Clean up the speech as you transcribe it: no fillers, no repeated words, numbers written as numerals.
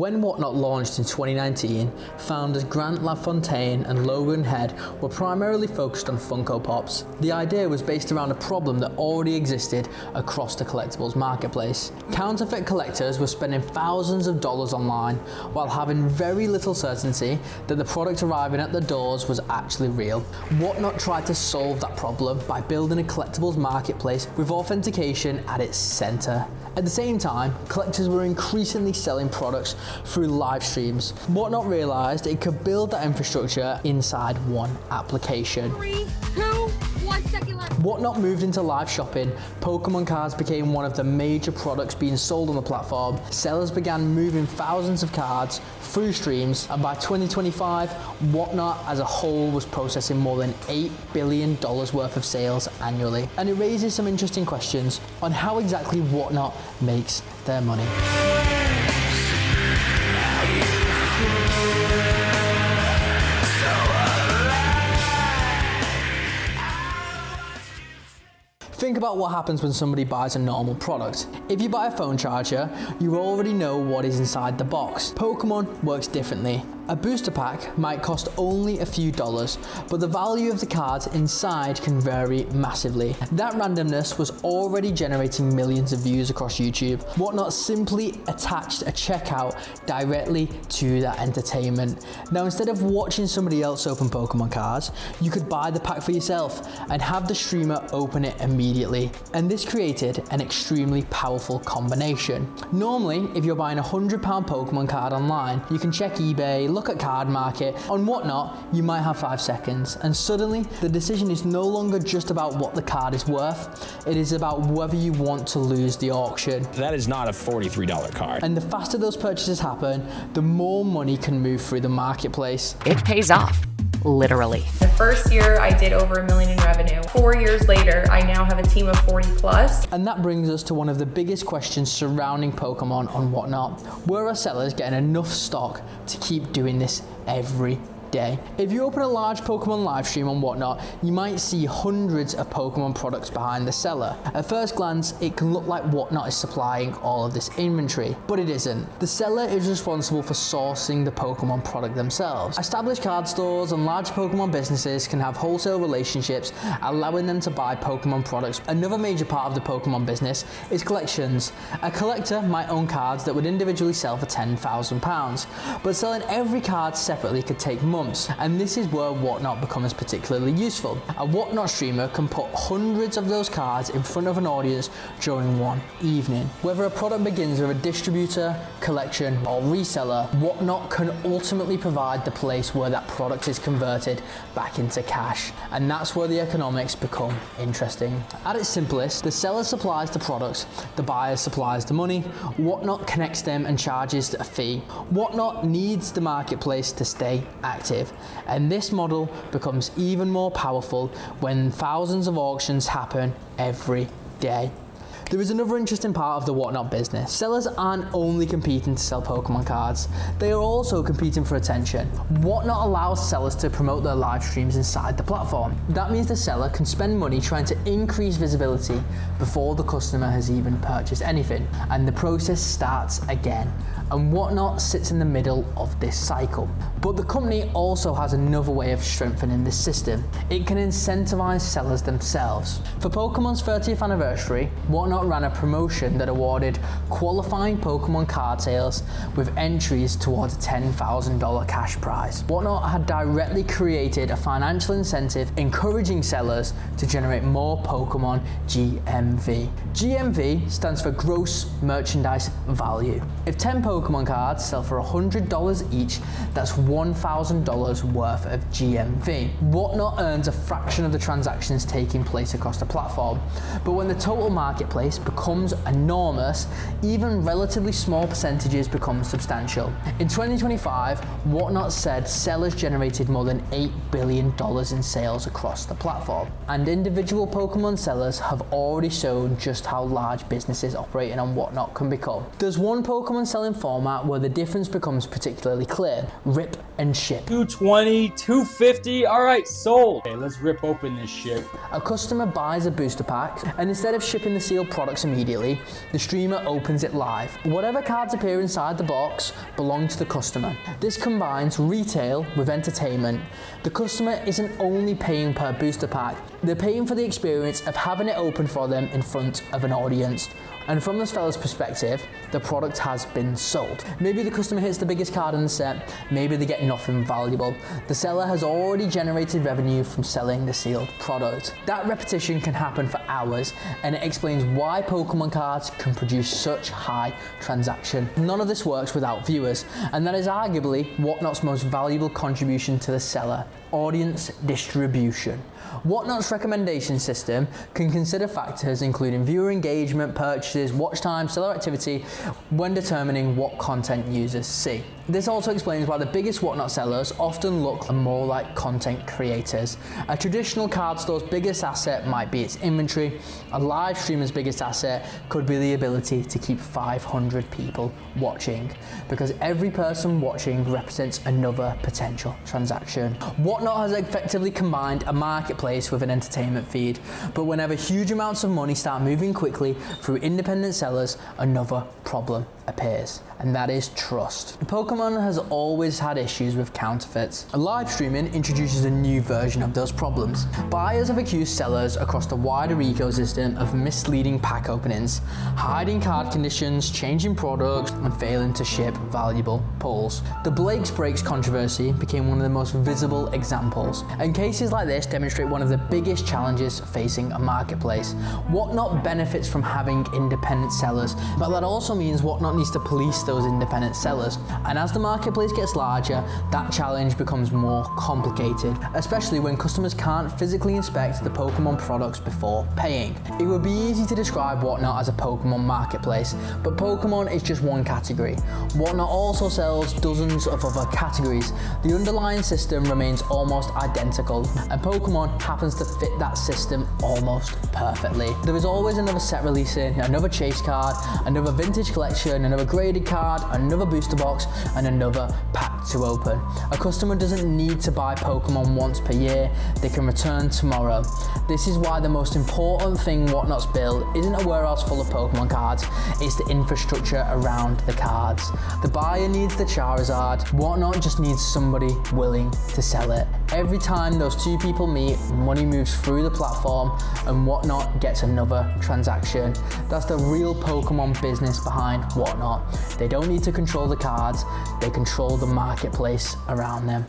When Whatnot launched in 2019, founders Grant LaFontaine and Logan Head were primarily focused on Funko Pops. The idea was based around a problem that already existed across the collectibles marketplace. Counterfeit collectors were spending thousands of dollars online while having very little certainty that the product arriving at the doors was actually real. Whatnot tried to solve that problem by building a collectibles marketplace with authentication at its center. At the same time, collectors were increasingly selling products through live streams. Whatnot realized it could build that infrastructure inside one application. 3, 2, 1 second left. Whatnot moved into live shopping. Pokémon cards became one of the major products being sold on the platform. Sellers began moving thousands of cards through streams, and by 2025, Whatnot as a whole was processing more than $8 billion worth of sales annually. And it raises some interesting questions on how exactly Whatnot makes their money. Think about what happens when somebody buys a normal product. If you buy a phone charger, you already know what is inside the box. Pokémon works differently. A booster pack might cost only a few dollars, but the value of the cards inside can vary massively. That randomness was already generating millions of views across YouTube. Whatnot simply attached a checkout directly to that entertainment. Now, instead of watching somebody else open Pokémon cards, you could buy the pack for yourself and have the streamer open it immediately. And this created an extremely powerful combination. Normally, if you're buying a £100 Pokémon card online, you can check eBay, look at Card Market. On Whatnot, you might have 5 seconds, and suddenly the decision is no longer just about what the card is worth, it is about whether you want to lose the auction. That is not a $43 card. And the faster those purchases happen, the more money can move through the marketplace. It pays off, literally. The first year I did over $1 million in revenue. 4 years later, I now have a team of 40 plus. And that brings us to one of the biggest questions surrounding Pokémon on Whatnot. Where are sellers getting enough stock to keep doing this every day? If you open a large Pokemon live stream on Whatnot, you might see hundreds of Pokemon products behind the seller. At first glance, it can look like Whatnot is supplying all of this inventory, but it isn't. The seller is responsible for sourcing the Pokemon product themselves. Established card stores and large Pokemon businesses can have wholesale relationships, allowing them to buy Pokemon products. Another major part of the Pokemon business is collections. A collector might own cards that would individually sell for £10,000, but selling every card separately could take months. And this is where Whatnot becomes particularly useful. A Whatnot streamer can put hundreds of those cards in front of an audience during one evening. Whether a product begins with a distributor, collection, or reseller, Whatnot can ultimately provide the place where that product is converted back into cash. And that's where the economics become interesting. At its simplest, the seller supplies the products, the buyer supplies the money, Whatnot connects them and charges a fee. Whatnot needs the marketplace to stay active. And this model becomes even more powerful when thousands of auctions happen every day. There is another interesting part of the Whatnot business. Sellers aren't only competing to sell Pokemon cards, they are also competing for attention. Whatnot allows sellers to promote their live streams inside the platform. That means the seller can spend money trying to increase visibility before the customer has even purchased anything, and the process starts again. And Whatnot sits in the middle of this cycle. But the company also has another way of strengthening this system. It can incentivize sellers themselves. For Pokemon's 30th anniversary, Whatnot ran a promotion that awarded qualifying Pokemon card sales with entries towards a $10,000 cash prize. Whatnot had directly created a financial incentive encouraging sellers to generate more Pokemon GMV. GMV stands for Gross Merchandise Value. If 10 Pokemon cards sell for $100 each, that's $1,000 worth of GMV. Whatnot earns a fraction of the transactions taking place across the platform. But when the total marketplace becomes enormous, even relatively small percentages become substantial. In 2025, Whatnot said sellers generated more than $8 billion in sales across the platform. And individual Pokemon sellers have already shown just how large businesses operating on Whatnot can become. Does one Pokemon selling form format where the difference becomes particularly clear: rip and ship. 220, 250, all right, sold. Okay, let's rip open this shit. A customer buys a booster pack, and instead of shipping the sealed products immediately, the streamer opens it live. Whatever cards appear inside the box belong to the customer. This combines retail with entertainment. The customer isn't only paying per booster pack, they're paying for the experience of having it open for them in front of an audience. And from this fella's perspective, the product has been sold. Maybe the customer hits the biggest card in the set, maybe they get nothing valuable. The seller has already generated revenue from selling the sealed product. That repetition can happen for hours, and it explains why Pokemon cards can produce such high transaction. None of this works without viewers, and that is arguably Whatnot's most valuable contribution to the seller: audience distribution. Whatnot's recommendation system can consider factors including viewer engagement, purchases, watch time, seller activity when determining what content users see. This also explains why the biggest Whatnot sellers often look more like content creators. A traditional card store's biggest asset might be its inventory. A live streamer's biggest asset could be the ability to keep 500 people watching, because every person watching represents another potential transaction. Whatnot has effectively combined a marketplace with an entertainment feed, but whenever huge amounts of money start moving quickly through independent sellers, another problem appears, and that is trust. Pokemon has always had issues with counterfeits. Live streaming introduces a new version of those problems. Buyers have accused sellers across the wider ecosystem of misleading pack openings, hiding card conditions, changing products, and failing to ship valuable pulls. The Blake's Breaks controversy became one of the most visible examples, and cases like this demonstrate one of the biggest challenges facing a marketplace. Whatnot benefits from having independent sellers, but that also means Whatnot needs to police those independent sellers. And as the marketplace gets larger, that challenge becomes more complicated, especially when customers can't physically inspect the Pokemon products before paying. It would be easy to describe Whatnot as a Pokemon marketplace, but Pokemon is just one category. Whatnot also sells dozens of other categories. The underlying system remains almost identical, and Pokemon happens to fit that system almost perfectly. There is always another set releasing, another chase card, another vintage collection, another graded card, another booster box, and another pack to open. A customer doesn't need to buy Pokemon once per year, they can return tomorrow. This is why the most important thing Whatnot's built isn't a warehouse full of Pokemon cards, it's the infrastructure around the cards. The buyer needs the Charizard, Whatnot just needs somebody willing to sell it. Every time those two people meet, money moves through the platform and Whatnot gets another transaction. That's the real Pokemon business behind Whatnot. They don't need to control the cards, they control the marketplace around them.